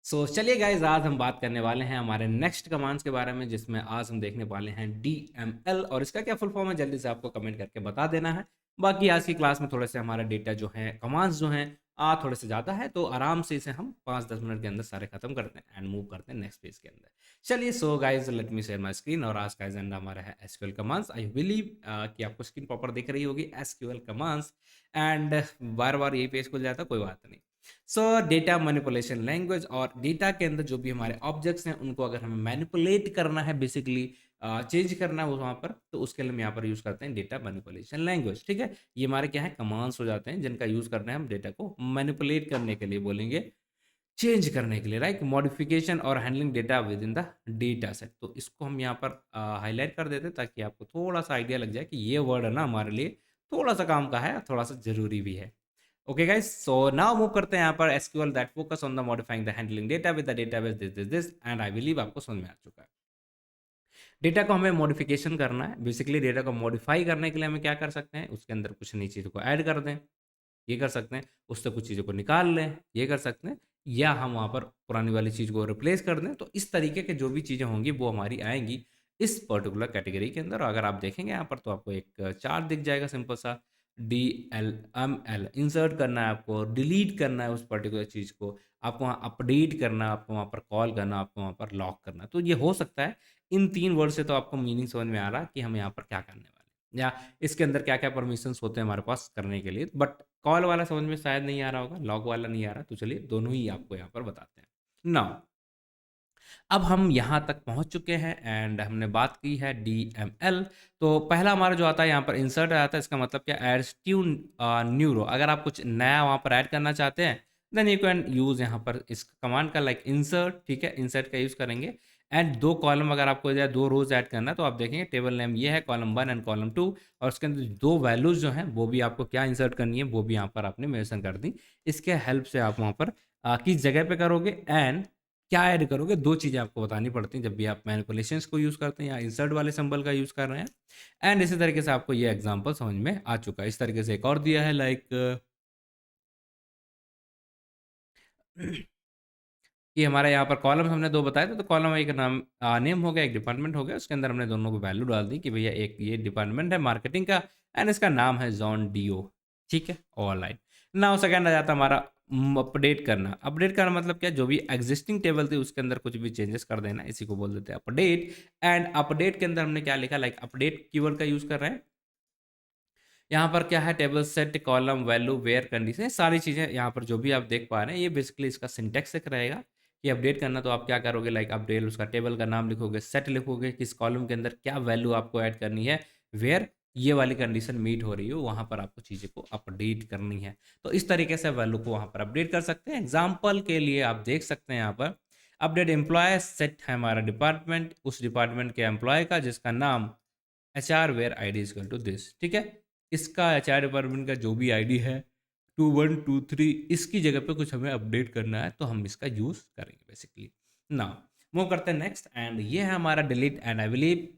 चलिए गाइज, आज हम बात करने वाले हैं हमारे नेक्स्ट कमांड्स के बारे में, जिसमें आज हम देखने वाले हैं DML। और इसका क्या फुल फॉर्म है जल्दी से आपको कमेंट करके बता देना है। बाकी आज की क्लास में थोड़े से हमारा डेटा जो है, कमांड्स जो हैं थोड़े से ज़्यादा है, तो आराम से इसे हम 5-10 मिनट के अंदर सारे खत्म करते हैं एंड मूव करते हैं नेक्स्ट पेज के अंदर। चलिए, so guys let me share my screen. और आज का एजेंडा हमारा है एसक्यूएल कमांड्स। आई बिलीव कि आपको स्क्रीन प्रॉपर दिख रही होगी, एसक्यूएल कमांड्स। एंड बार बार यही पेज खुल जाता, कोई बात नहीं। डेटा मैनिपुलेशन लैंग्वेज, और डेटा के अंदर जो भी हमारे ऑब्जेक्ट्स हैं उनको अगर हमें मैनिपुलेट करना है, बेसिकली चेंज करना है वो वहाँ पर, तो उसके लिए हम यहाँ पर यूज़ करते हैं डेटा मैनिपुलेशन लैंग्वेज। ठीक है, ये हमारे क्या है, कमांड्स हो जाते हैं जिनका यूज़ करना है हम डेटा को मैनिपुलेट करने के लिए, बोलेंगे चेंज करने के लिए, राइट। मॉडिफिकेशन और handling data with in the data set. तो इसको हम यहाँ पर हाईलाइट कर देते हैं ताकि आपको थोड़ा सा आइडिया लग जाए कि ये वर्ड है ना हमारे लिए थोड़ा सा काम का है, थोड़ा सा ज़रूरी भी है। Okay guys, so now move करते हैं यहाँ पर SQL that focus on the modifying the handling data with the database this and I believe आपको समझ में आ चुका है। डेटा को हमें मॉडिफिकेशन करना है, बेसिकली डेटा को मॉडिफाई करने के लिए हमें क्या कर सकते हैं, उसके अंदर कुछ नई चीज़ों को ऐड कर दें, ये कर सकते हैं। उससे कुछ चीज़ों को निकाल लें, ये कर सकते हैं। या हम वहाँ पर पुरानी वाली चीज़ को रिप्लेस कर दें। तो इस तरीके के जो भी चीज़ें होंगी वो हमारी आएँगी इस पर्टिकुलर कैटेगरी के अंदर। और अगर आप देखेंगे यहाँ पर तो आपको एक चार्ट दिख जाएगा सिंपल सा, DLML। इंसर्ट करना है आपको, डिलीट करना है उस पर्टिकुलर चीज़ को, आपको वहाँ अपडेट करना है, आपको वहाँ पर कॉल करना है, आपको वहाँ पर लॉक करना है। तो ये हो सकता है इन 3 वर्ड से तो आपको मीनिंग समझ में आ रहा है कि हम यहाँ पर क्या करने वाले हैं, या इसके अंदर क्या-क्या परमिशंस होते हैं हमारे पास करने के लिए। बट कॉल वाला समझ में शायद नहीं आ रहा होगा, लॉग वाला नहीं आ रहा, तो चलिए दोनों ही आपको यहाँ पर बताते हैं। नाउ अब हम यहाँ तक पहुँच चुके हैं एंड हमने बात की है DML। तो पहला हमारा जो आता है यहाँ पर इंसर्ट आता है, इसका मतलब क्या, एड्स ट्यून न्यू रो। अगर आप कुछ नया वहाँ पर ऐड करना चाहते हैं, देन यू कैन यूज़ यहाँ पर इस कमांड का, लाइक इंसर्ट। ठीक है, इंसर्ट का यूज़ करेंगे एंड 2 कॉलम अगर आपको या 2 रोज़ ऐड करना है, तो आप देखेंगे टेबल नेम ये है, कॉलम 1 एंड कॉलम 2, और उसके अंदर 2 वैल्यूज़ जो हैं वो भी आपको क्या इंसर्ट करनी है, वो भी यहाँ पर आपने मेंशन कर दी। इसके हेल्प से आप वहाँ पर किस जगह पे करोगे एंड क्या ऐड करोगे, 2 चीज़ें आपको बतानी पड़ती हैं जब भी आप मैनिपुलेशंस को यूज़ करते हैं या इंसर्ट वाले सिंबल का यूज़ कर रहे हैं। एंड इसी तरीके से आपको ये एग्ज़ाम्पल समझ में आ चुका है। इस तरीके से एक और दिया है, लाइक कि हमारे यहाँ पर कॉलम्स हमने 2 बताए थे, तो कॉलम एक नाम नेम हो गया, एक डिपार्टमेंट हो गया, उसके अंदर हमने दोनों को वैल्यू डाल दी कि भैया एक ये डिपार्टमेंट है मार्केटिंग का एंड इसका नाम है जॉन डीओ। ठीक है, ऑलराइट। नाउ सेकंड आ जाता है हमारा अपडेट करना। अपडेट करना मतलब क्या, जो भी एग्जिस्टिंग टेबल थी उसके अंदर कुछ भी चेंजेस कर देना, इसी को बोल देते हैं अपडेट। एंड अपडेट के अंदर हमने क्या लिखा, लाइक अपडेट कीवर्ड का यूज़ कर रहे हैं। यहाँ पर क्या है, table set column value where condition, सारी चीज़ें यहाँ पर जो भी आप देख पा रहे हैं, ये बेसिकली इसका सिंटेक्स एक रहेगा कि अपडेट करना। तो आप क्या करोगे, लाइक अपडेट, उसका टेबल का नाम लिखोगे, सेट लिखोगे, किस कॉलम के अंदर क्या वैल्यू आपको ऐड करनी है, वेयर ये वाली कंडीशन मीट हो रही हो, वहाँ पर आपको चीज़ें को अपडेट करनी है। तो इस तरीके से वैल्यू को वहाँ पर अपडेट कर सकते हैं। एग्जाम्पल के लिए आप देख सकते हैं यहाँ पर अपडेट एम्प्लॉय, सेट है हमारा डिपार्टमेंट, उस डिपार्टमेंट के एम्प्लॉय का जिसका नाम HR where ID equal to this. ठीक है, इसका HR डिपार्टमेंट का जो भी ID है 2123, इसकी जगह पे कुछ हमें अपडेट करना है, तो हम इसका यूज़ करेंगे बेसिकली। नाउ मूव करते हैं नेक्स्ट, एंड ये है हमारा डिलीट। एंड आई बिलीव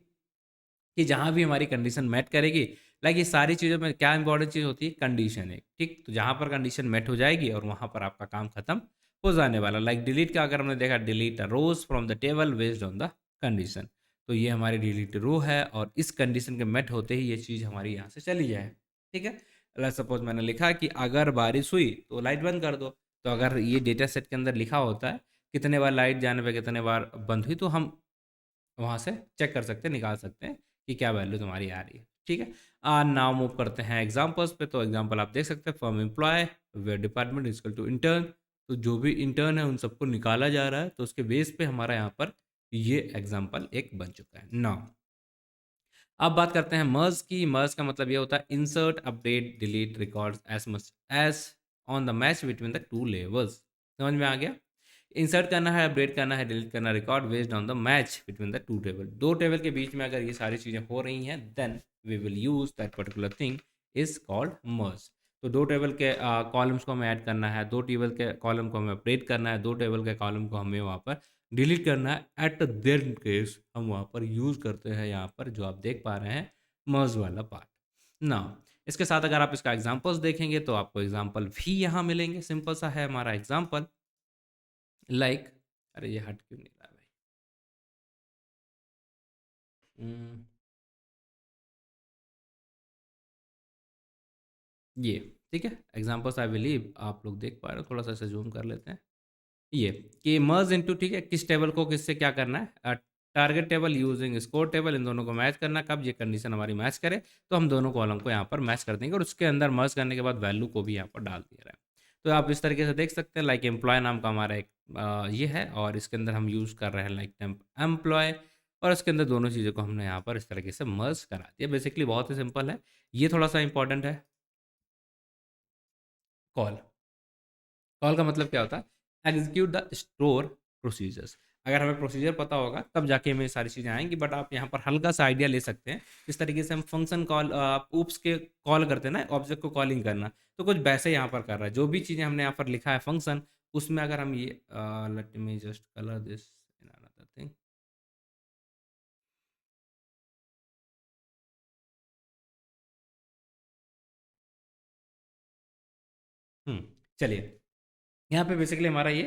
कि जहाँ भी हमारी कंडीशन मैट करेगी, लाइक ये सारी चीज़ों में क्या इंपॉर्टेंट चीज़ होती है, कंडीशन है। ठीक, तो जहाँ पर कंडीशन मैट हो जाएगी और वहाँ पर आपका काम खत्म हो जाने वाला। लाइक डिलीट का अगर हमने देखा, delete rows from the table based on the condition, तो ये हमारी डिलीट रो है और इस कंडीशन के मैट होते ही ये चीज़ हमारी यहाँ से चली जाए। ठीक है, सपोज मैंने लिखा कि अगर बारिश हुई तो लाइट बंद कर दो। तो अगर ये डेटा सेट के अंदर लिखा होता है कितने बार लाइट जाने पे कितने बार बंद हुई, तो हम वहाँ से चेक कर सकते हैं, निकाल सकते हैं कि क्या वैल्यू तुम्हारी आ रही है। ठीक है, नाउ मूव करते हैं एग्जांपल्स पे। तो एग्जांपल आप देख सकते हैं, from employee where department equal to intern. तो जो भी इंटर्न है उन सबको निकाला जा रहा है, तो उसके बेस पे हमारा यहाँ पर ये एग्जांपल एक बन चुका है। नाउ अब बात करते हैं मर्ज की। मर्ज का मतलब ये होता है insert update delete records as much as on the match between the two levels. समझ में आ गया, इंसर्ट करना है, अपडेट करना है, डिलीट करना, record based on the match between the to table. दो टेबल के बीच में अगर ये सारी चीज़ें हो रही हैं, then we will use that particular thing is called merge. तो दो टेबल के कॉलम्स को हमें ऐड करना है, दो टेबल के कॉलम को हमें अपडेट करना है, दो टेबल के कॉलम को हमें वहाँ पर डिलीट करना है। एट देयर केस हम वहाँ पर यूज़ करते हैं, यहाँ पर जो आप देख पा रहे हैं मर्ज वाला पार्ट। ना इसके साथ अगर आप इसका एग्जाम्पल्स देखेंगे तो आपको एग्जाम्पल भी यहाँ मिलेंगे। सिंपल सा है हमारा एग्जाम्पल, लाइक अरे ये हट क्यों नहीं रहा भाई? हम्म, ये ठीक है, एग्जांपल्स आई बिलीव आप लोग देख पा रहे हो, थोड़ा सा इसे जूम कर लेते हैं। ये कि मर्ज इनटू, ठीक है, किस टेबल को किससे क्या करना है, target table using score table, इन दोनों को मैच करना। कब ये कंडीशन हमारी मैच करे तो हम दोनों कॉलम को यहाँ पर मैच कर देंगे और उसके अंदर मर्ज करने के बाद वैल्यू को भी यहाँ पर डाल दिया रहा है। तो आप इस तरीके से देख सकते हैं, लाइक एम्प्लॉय नाम का हमारा एक ये है और इसके अंदर हम यूज़ कर रहे हैं लाइक टेम्प एम्प्लॉय, और इसके अंदर दोनों चीज़ों को हमने यहाँ पर इस तरीके से मर्ज करा दिया। बेसिकली बहुत ही सिंपल है, ये थोड़ा सा इंपॉर्टेंट है। कॉल, कॉल का मतलब क्या होता है? Execute the store procedures. अगर हमें प्रोसीजर पता होगा तब जाके हमें ये सारी चीज़ें आएंगी, बट आप यहाँ पर हल्का सा आइडिया ले सकते हैं। इस तरीके से हम फंक्शन कॉल, आप ऊप्स के कॉल करते हैं ना, ऑब्जेक्ट को कॉलिंग करना, तो कुछ वैसे यहाँ पर कर रहा है। जो भी चीज़ें हमने यहाँ पर लिखा है फंक्शन, उसमें अगर हम ये let me just colour this in another thing. चलिए, यहाँ पे बेसिकली हमारा ये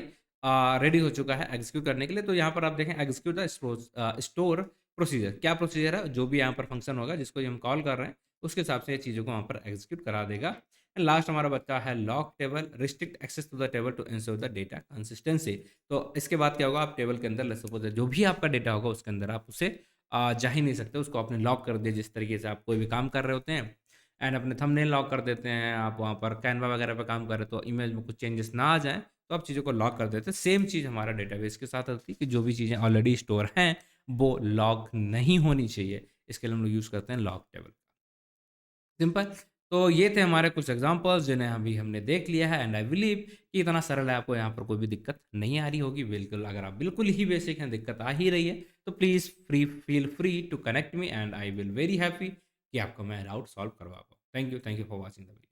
रेडी हो चुका है एग्जीक्यूट करने के लिए। तो यहाँ पर आप देखें, एग्जीक्यूट द स्टोर प्रोसीजर, क्या प्रोसीजर है? जो भी यहाँ पर फंक्शन होगा जिसको हम कॉल कर रहे हैं, उसके हिसाब से ये चीज़ों को वहाँ पर एग्जीक्यूट करा देगा। एंड लास्ट हमारा बच्चा है lock table, restrict access to the table to ensure the data consistency. तो इसके बाद क्या होगा, आप टेबल के अंदर सपोज जो भी आपका डेटा होगा उसके अंदर आप उसे जा ही नहीं सकते, उसको आपने लॉक कर दिया। जिस तरीके से आप कोई भी काम कर रहे होते हैं एंड अपने थंबनेल लॉक कर देते हैं, आप वहाँ पर कैनवा वगैरह पे काम कर रहे हो तो इमेज में कुछ चेंजेस ना आ जाएँ, तो आप चीज़ों को लॉक कर देते हैं। सेम चीज़ हमारा डेटाबेस के साथ होती है कि जो भी चीज़ें ऑलरेडी स्टोर हैं, वो लॉक नहीं होनी चाहिए। इसके लिए हम लोग यूज़ करते हैं लॉक टेबल। सिंपल। तो ये थे हमारे कुछ एग्ज़ाम्पल्स जिन्हें अभी हमने देख लिया है, एंड आई बिलीव कि इतना सरल है, आपको यहाँ पर कोई भी दिक्कत नहीं आ रही होगी। बिल्कुल, अगर आप बिल्कुल ही बेसिक हैं, दिक्कत आ ही रही है, तो please feel free to connect me and I will very happy कि आपको मैं डाउट सॉल्व करवा पाऊँ। Thank you for watching the video.